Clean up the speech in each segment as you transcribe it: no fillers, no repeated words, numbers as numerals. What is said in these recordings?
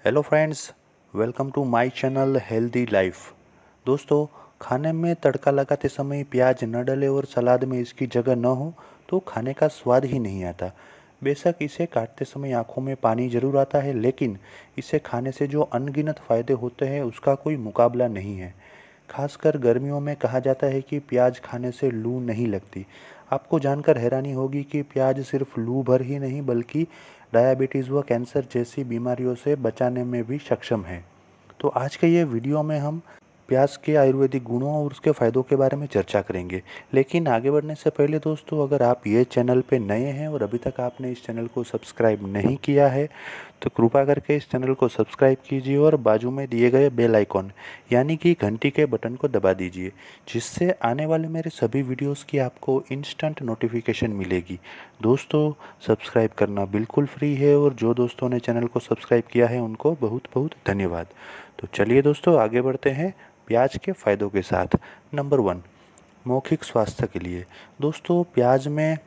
Hello friends, welcome to my channel healthy life. दोस्तों, खाने में तड़का लगाते समय प्याज न डले और सलाद में इसकी जगह न हो तो खाने का स्वाद ही नहीं आता। बेशक इसे काटते समय आंखों में पानी जरूर आता है, लेकिन इसे खाने से जो अनगिनत फ़ायदे होते हैं उसका कोई मुकाबला नहीं है। खासकर गर्मियों में कहा जाता है कि प्याज खाने से लू नहीं लगती। आपको जानकर हैरानी होगी कि प्याज सिर्फ लू भर ही नहीं बल्कि डायबिटीज़ व कैंसर जैसी बीमारियों से बचाने में भी सक्षम है। तो आज के ये वीडियो में हम प्याज के आयुर्वेदिक गुणों और उसके फ़ायदों के बारे में चर्चा करेंगे। लेकिन आगे बढ़ने से पहले दोस्तों, अगर आप ये चैनल पे नए हैं और अभी तक आपने इस चैनल को सब्सक्राइब नहीं किया है तो कृपया करके इस चैनल को सब्सक्राइब कीजिए और बाजू में दिए गए बेल आइकॉन यानी कि घंटी के बटन को दबा दीजिए, जिससे आने वाले मेरे सभी वीडियोस की आपको इंस्टेंट नोटिफिकेशन मिलेगी। दोस्तों, सब्सक्राइब करना बिल्कुल फ्री है और जो दोस्तों ने चैनल को सब्सक्राइब किया है उनको बहुत बहुत धन्यवाद। तो चलिए दोस्तों, आगे बढ़ते हैं प्याज के फ़ायदों के साथ। नंबर 1, मौखिक स्वास्थ्य के लिए। दोस्तों, प्याज में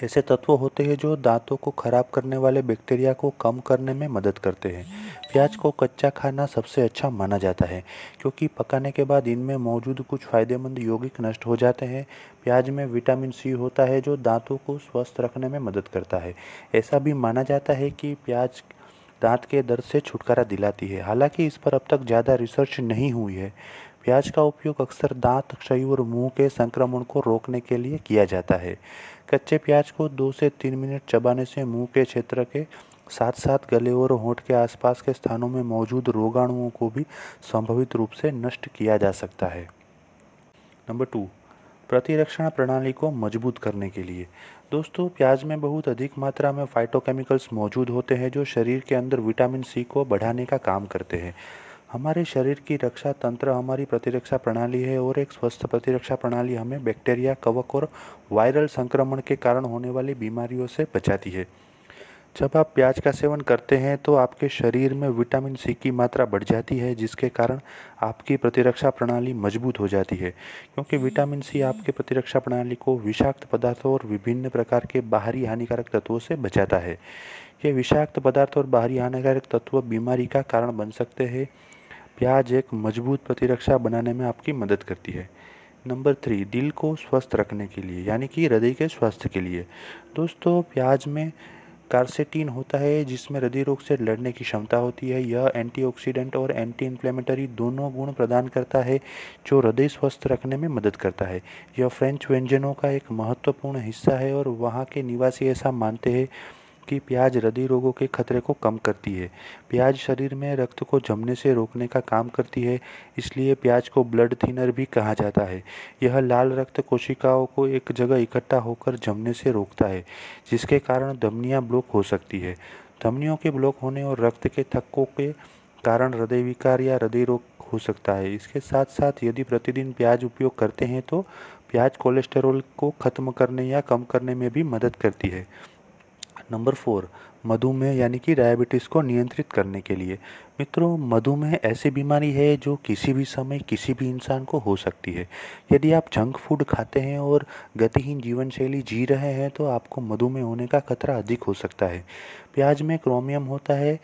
ऐसे तत्व होते हैं जो दांतों को खराब करने वाले बैक्टीरिया को कम करने में मदद करते हैं। प्याज को कच्चा खाना सबसे अच्छा माना जाता है, क्योंकि पकाने के बाद इनमें मौजूद कुछ फ़ायदेमंद यौगिक नष्ट हो जाते हैं। प्याज में विटामिन सी होता है जो दांतों को स्वस्थ रखने में मदद करता है। ऐसा भी माना जाता है कि प्याज दांत के दर्द से छुटकारा दिलाती है। हालांकि इस पर अब तक ज़्यादा रिसर्च नहीं हुई है। प्याज का उपयोग अक्सर दांत क्षय और मुंह के संक्रमण को रोकने के लिए किया जाता है। कच्चे प्याज को 2 से 3 मिनट चबाने से मुंह के क्षेत्र के साथ साथ गले और होंठ के आसपास के स्थानों में मौजूद रोगाणुओं को भी संभावित रूप से नष्ट किया जा सकता है। नंबर 2, प्रतिरक्षण प्रणाली को मजबूत करने के लिए। दोस्तों, प्याज में बहुत अधिक मात्रा में फाइटोकेमिकल्स मौजूद होते हैं जो शरीर के अंदर विटामिन सी को बढ़ाने का काम करते हैं। हमारे शरीर की रक्षा तंत्र हमारी प्रतिरक्षा प्रणाली है और एक स्वस्थ प्रतिरक्षा प्रणाली हमें बैक्टीरिया, कवक और वायरल संक्रमण के कारण होने वाली बीमारियों से बचाती है। जब आप प्याज का सेवन करते हैं तो आपके शरीर में विटामिन सी की मात्रा बढ़ जाती है, जिसके कारण आपकी प्रतिरक्षा प्रणाली मजबूत हो जाती है। क्योंकि विटामिन सी आपकी प्रतिरक्षा प्रणाली को विषाक्त पदार्थों और विभिन्न प्रकार के बाहरी हानिकारक तत्वों से बचाता है। ये विषाक्त पदार्थ और बाहरी हानिकारक तत्व बीमारी का कारण बन सकते हैं। प्याज एक मजबूत प्रतिरक्षा बनाने में आपकी मदद करती है। नंबर 3, दिल को स्वस्थ रखने के लिए यानी कि हृदय के स्वास्थ्य के लिए। दोस्तों, प्याज में कार्सेटीन होता है जिसमें हृदय रोग से लड़ने की क्षमता होती है। यह एंटीऑक्सीडेंट और एंटी इन्फ्लेमेटरी दोनों गुण प्रदान करता है जो हृदय स्वस्थ रखने में मदद करता है। यह फ्रेंच व्यंजनों का एक महत्वपूर्ण हिस्सा है और वहाँ के निवासी ऐसा मानते हैं कि प्याज हृदय रोगों के खतरे को कम करती है। प्याज शरीर में रक्त को जमने से रोकने का काम करती है, इसलिए प्याज को ब्लड थिनर भी कहा जाता है। यह लाल रक्त कोशिकाओं को एक जगह इकट्ठा होकर जमने से रोकता है, जिसके कारण धमनियां ब्लॉक हो सकती है। धमनियों के ब्लॉक होने और रक्त के थक्कों के कारण हृदय विकार या हृदय रोग हो सकता है। इसके साथ साथ यदि प्रतिदिन प्याज उपयोग करते हैं तो प्याज कोलेस्टेरॉल को खत्म करने या कम करने में भी मदद करती है। नंबर 4, मधुमेह यानी कि डायबिटीज़ को नियंत्रित करने के लिए। मित्रों, मधुमेह ऐसी बीमारी है जो किसी भी समय किसी भी इंसान को हो सकती है। यदि आप जंक फूड खाते हैं और गतिहीन जीवन शैली जी रहे हैं तो आपको मधुमेह होने का खतरा अधिक हो सकता है। प्याज में क्रोमियम होता है।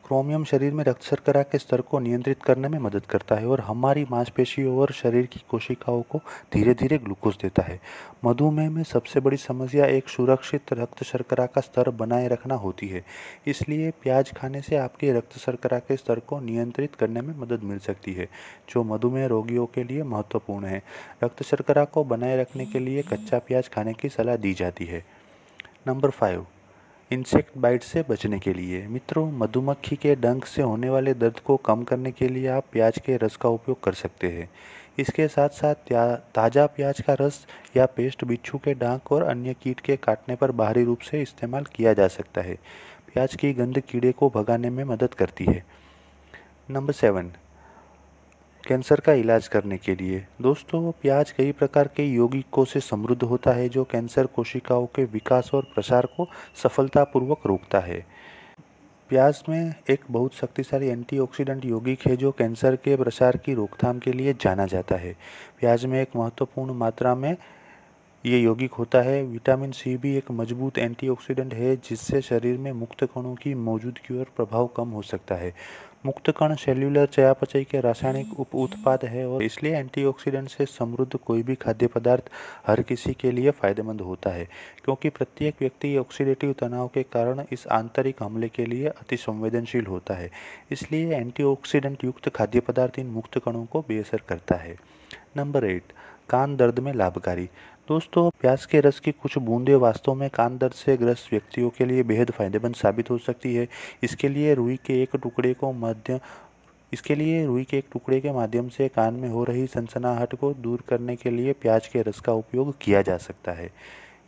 क्रोमियम शरीर में रक्त शर्करा के स्तर को नियंत्रित करने में मदद करता है और हमारी मांसपेशियों और शरीर की कोशिकाओं को धीरे धीरे ग्लूकोज देता है। मधुमेह में सबसे बड़ी समस्या एक सुरक्षित रक्त शर्करा का स्तर बनाए रखना होती है। इसलिए प्याज खाने से आपके रक्त शर्करा के स्तर को नियंत्रित करने में मदद मिल सकती है, जो मधुमेह रोगियों के लिए महत्वपूर्ण है। रक्त शर्करा को बनाए रखने के लिए कच्चा प्याज खाने की सलाह दी जाती है। नंबर 5, इंसेक्ट बाइट से बचने के लिए। मित्रों, मधुमक्खी के डंक से होने वाले दर्द को कम करने के लिए आप प्याज के रस का उपयोग कर सकते हैं। इसके साथ साथ ताज़ा प्याज का रस या पेस्ट बिच्छू के डांक और अन्य कीट के काटने पर बाहरी रूप से इस्तेमाल किया जा सकता है। प्याज की गंध कीड़े को भगाने में मदद करती है। नंबर 7, कैंसर का इलाज करने के लिए। दोस्तों, प्याज कई प्रकार के यौगिकों से समृद्ध होता है जो कैंसर कोशिकाओं के विकास और प्रसार को सफलतापूर्वक रोकता है। प्याज में एक बहुत शक्तिशाली एंटीऑक्सीडेंट यौगिक है जो कैंसर के प्रसार की रोकथाम के लिए जाना जाता है। प्याज में एक महत्वपूर्ण मात्रा में ये यौगिक होता है। विटामिन सी भी एक मजबूत एंटीऑक्सीडेंट है जिससे शरीर में मुक्त कणों की मौजूदगी और प्रभाव कम हो सकता है। मुक्त कण सेल्युलर चयापचय के रासायनिक उप उत्पाद है और इसलिए एंटीऑक्सीडेंट से समृद्ध कोई भी खाद्य पदार्थ हर किसी के लिए फायदेमंद होता है, क्योंकि प्रत्येक व्यक्ति ऑक्सीडेटिव तनाव के कारण इस आंतरिक हमले के लिए अति संवेदनशील होता है। इसलिए एंटीऑक्सीडेंट युक्त खाद्य पदार्थ इन मुक्त कणों को बेअसर करता है। नंबर 8, कान दर्द में लाभकारी। दोस्तों, प्याज के रस की कुछ बूंदें वास्तव में कान दर्द से ग्रस्त व्यक्तियों के लिए बेहद फायदेमंद साबित हो सकती है। इसके लिए रुई के एक टुकड़े के माध्यम से कान में हो रही सनसनाहट को दूर करने के लिए प्याज के रस का उपयोग किया जा सकता है।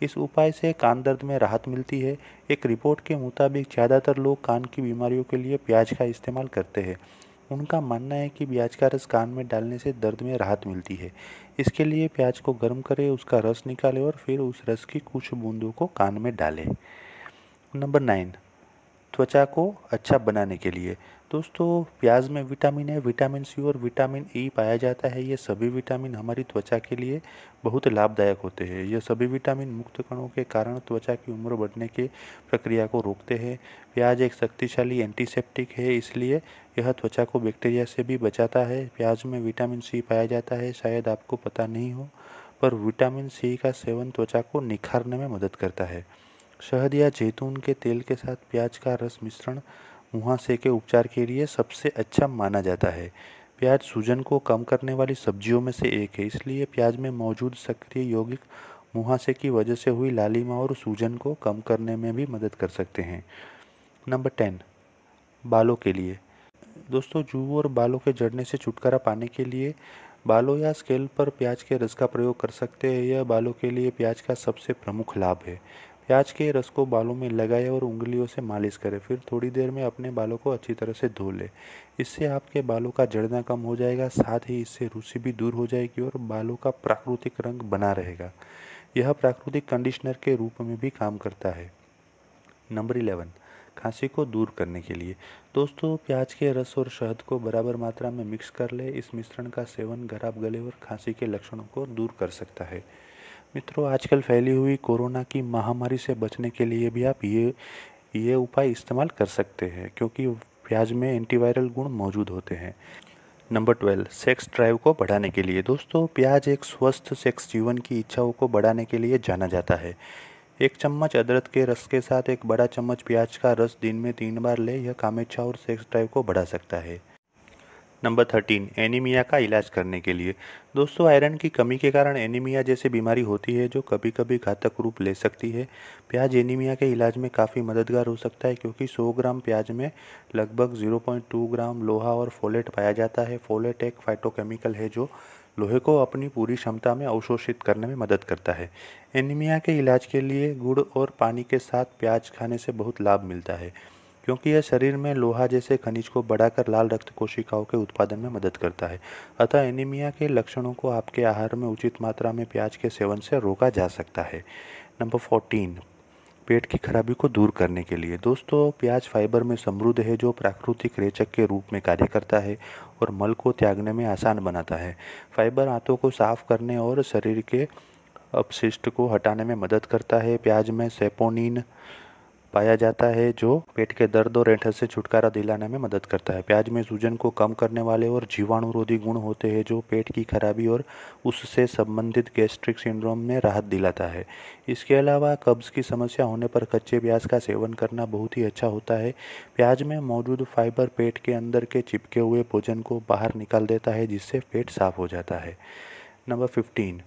इस उपाय से कान दर्द में राहत मिलती है। एक रिपोर्ट के मुताबिक ज़्यादातर लोग कान की बीमारियों के लिए प्याज का इस्तेमाल करते हैं। उनका मानना है कि प्याज का रस कान में डालने से दर्द में राहत मिलती है। इसके लिए प्याज को गर्म करें, उसका रस निकालें और फिर उस रस की कुछ बूंदों को कान में डालें। नंबर 9, त्वचा को अच्छा बनाने के लिए। दोस्तों, प्याज में विटामिन ए, विटामिन सी और विटामिन ई पाया जाता है। ये सभी विटामिन हमारी त्वचा के लिए बहुत लाभदायक होते हैं। ये सभी विटामिन मुक्त कणों के कारण त्वचा की उम्र बढ़ने की प्रक्रिया को रोकते हैं। प्याज एक शक्तिशाली एंटीसेप्टिक है, इसलिए यह त्वचा को बैक्टीरिया से भी बचाता है। प्याज में विटामिन सी पाया जाता है, शायद आपको पता नहीं हो, पर विटामिन सी का सेवन त्वचा को निखारने में मदद करता है। शहद या जैतून के तेल के साथ प्याज का रस मिश्रण मुहासे के उपचार के लिए सबसे अच्छा माना जाता है। प्याज सूजन को कम करने वाली सब्जियों में से एक है, इसलिए प्याज में मौजूद सक्रिय यौगिक मुहासे की वजह से हुई लालिमा और सूजन को कम करने में भी मदद कर सकते हैं। नंबर 10, बालों के लिए। दोस्तों, जूं और बालों के झड़ने से छुटकारा पाने के लिए बालों या स्कैल्प पर प्याज के रस का प्रयोग कर सकते हैं। यह बालों के लिए प्याज का सबसे प्रमुख लाभ है। प्याज के रस को बालों में लगाएं और उंगलियों से मालिश करें, फिर थोड़ी देर में अपने बालों को अच्छी तरह से धो लें। इससे आपके बालों का झड़ना कम हो जाएगा, साथ ही इससे रूसी भी दूर हो जाएगी और बालों का प्राकृतिक रंग बना रहेगा। यह प्राकृतिक कंडीशनर के रूप में भी काम करता है। नंबर 11, खांसी को दूर करने के लिए। दोस्तों, प्याज के रस और शहद को बराबर मात्रा में मिक्स कर ले। इस मिश्रण का सेवन खराब गले और खांसी के लक्षणों को दूर कर सकता है। मित्रों, आजकल फैली हुई कोरोना की महामारी से बचने के लिए भी आप ये उपाय इस्तेमाल कर सकते हैं, क्योंकि प्याज में एंटीवायरल गुण मौजूद होते हैं। नंबर 12, सेक्स ड्राइव को बढ़ाने के लिए। दोस्तों, प्याज एक स्वस्थ सेक्स जीवन की इच्छाओं को बढ़ाने के लिए जाना जाता है। 1 चम्मच अदरक के रस के साथ 1 बड़ा चम्मच प्याज का रस दिन में 3 बार ले, यह कामेच्छा और सेक्स ड्राइव को बढ़ा सकता है। नंबर 13, एनीमिया का इलाज करने के लिए। दोस्तों, आयरन की कमी के कारण एनीमिया जैसी बीमारी होती है जो कभी कभी घातक रूप ले सकती है। प्याज एनीमिया के इलाज में काफ़ी मददगार हो सकता है, क्योंकि 100 ग्राम प्याज में लगभग 0.2 ग्राम लोहा और फोलेट पाया जाता है। फोलेट एक फाइटोकेमिकल है जो लोहे को अपनी पूरी क्षमता में अवशोषित करने में मदद करता है। एनीमिया के इलाज के लिए गुड़ और पानी के साथ प्याज खाने से बहुत लाभ मिलता है, क्योंकि यह शरीर में लोहा जैसे खनिज को बढ़ाकर लाल रक्त कोशिकाओं के उत्पादन में मदद करता है। अतः एनीमिया के लक्षणों को आपके आहार में उचित मात्रा में प्याज के सेवन से रोका जा सकता है। नंबर 14, पेट की खराबी को दूर करने के लिए। दोस्तों, प्याज फाइबर में समृद्ध है जो प्राकृतिक रेचक के रूप में कार्य करता है और मल को त्यागने में आसान बनाता है। फाइबर आंतों को साफ करने और शरीर के अपशिष्ट को हटाने में मदद करता है। प्याज में सेपोनिन पाया जाता है जो पेट के दर्द और ऐंठन से छुटकारा दिलाने में मदद करता है। प्याज में सूजन को कम करने वाले और जीवाणुरोधी गुण होते हैं जो पेट की खराबी और उससे संबंधित गैस्ट्रिक सिंड्रोम में राहत दिलाता है। इसके अलावा कब्ज की समस्या होने पर कच्चे प्याज का सेवन करना बहुत ही अच्छा होता है। प्याज में मौजूद फाइबर पेट के अंदर के चिपके हुए भोजन को बाहर निकाल देता है, जिससे पेट साफ हो जाता है। नंबर 15,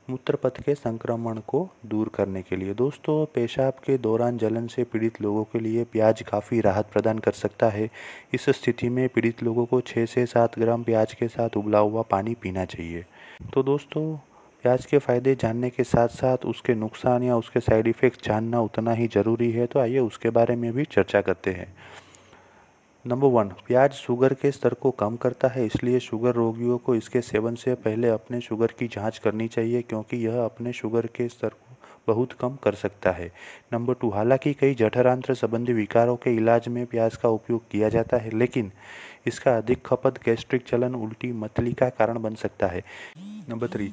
मूत्रपथ के संक्रमण को दूर करने के लिए। दोस्तों, पेशाब के दौरान जलन से पीड़ित लोगों के लिए प्याज काफ़ी राहत प्रदान कर सकता है। इस स्थिति में पीड़ित लोगों को 6 से 7 ग्राम प्याज के साथ उबला हुआ पानी पीना चाहिए। तो दोस्तों, प्याज के फ़ायदे जानने के साथ साथ उसके नुकसान या उसके साइड इफ़ेक्ट जानना उतना ही ज़रूरी है, तो आइए उसके बारे में भी चर्चा करते हैं। नंबर 1, प्याज शुगर के स्तर को कम करता है, इसलिए शुगर रोगियों को इसके सेवन से पहले अपने शुगर की जांच करनी चाहिए, क्योंकि यह अपने शुगर के स्तर को बहुत कम कर सकता है। नंबर 2, हालांकि कई जठरांत्र संबंधी विकारों के इलाज में प्याज का उपयोग किया जाता है, लेकिन इसका अधिक खपत गैस्ट्रिक जलन, उल्टी, मतली का कारण बन सकता है। नंबर 3,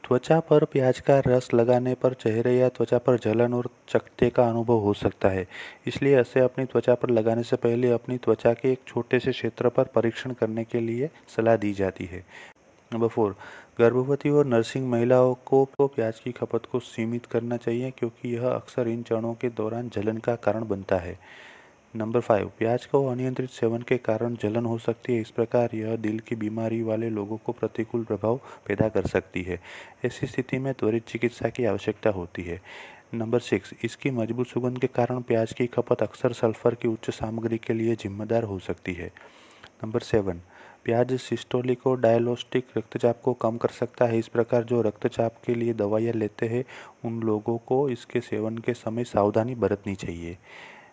त्वचा पर प्याज का रस लगाने पर चेहरे या त्वचा पर जलन और चकत्ते का अनुभव हो सकता है, इसलिए इसे अपनी त्वचा पर लगाने से पहले अपनी त्वचा के एक छोटे से क्षेत्र पर परीक्षण करने के लिए सलाह दी जाती है। नंबर 4, गर्भवती और नर्सिंग महिलाओं को प्याज की खपत को सीमित करना चाहिए क्योंकि यह अक्सर इन चरणों के दौरान जलन का कारण बनता है। नंबर 5, प्याज को अनियंत्रित सेवन के कारण जलन हो सकती है, इस प्रकार यह दिल की बीमारी वाले लोगों को प्रतिकूल प्रभाव पैदा कर सकती है। ऐसी स्थिति में त्वरित चिकित्सा की आवश्यकता होती है। नंबर 6, इसकी मजबूत सुगंध के कारण प्याज की खपत अक्सर सल्फर की उच्च सामग्री के लिए जिम्मेदार हो सकती है। नंबर 7, प्याज सिस्टोलिक और डायलोस्टिक रक्तचाप को कम कर सकता है, इस प्रकार जो रक्तचाप के लिए दवाइयाँ लेते हैं उन लोगों को इसके सेवन के समय सावधानी बरतनी चाहिए।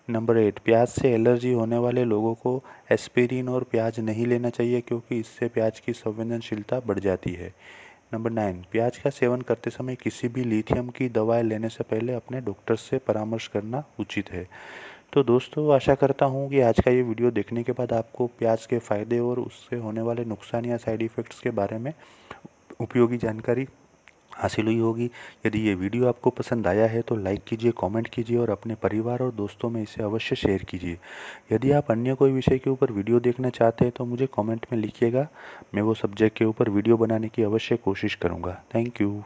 नंबर 8, प्याज से एलर्जी होने वाले लोगों को एस्पिरिन और प्याज नहीं लेना चाहिए क्योंकि इससे प्याज की संवेदनशीलता बढ़ जाती है। नंबर 9, प्याज का सेवन करते समय किसी भी लिथियम की दवाएं लेने से पहले अपने डॉक्टर से परामर्श करना उचित है। तो दोस्तों, आशा करता हूँ कि आज का ये वीडियो देखने के बाद आपको प्याज के फ़ायदे और उससे होने वाले नुकसान या साइड इफ़ेक्ट्स के बारे में उपयोगी जानकारी हासिल हुई होगी। यदि ये वीडियो आपको पसंद आया है तो लाइक कीजिए, कमेंट कीजिए और अपने परिवार और दोस्तों में इसे अवश्य शेयर कीजिए। यदि आप अन्य कोई विषय के ऊपर वीडियो देखना चाहते हैं तो मुझे कमेंट में लिखिएगा, मैं वो सब्जेक्ट के ऊपर वीडियो बनाने की अवश्य कोशिश करूँगा। Thank you.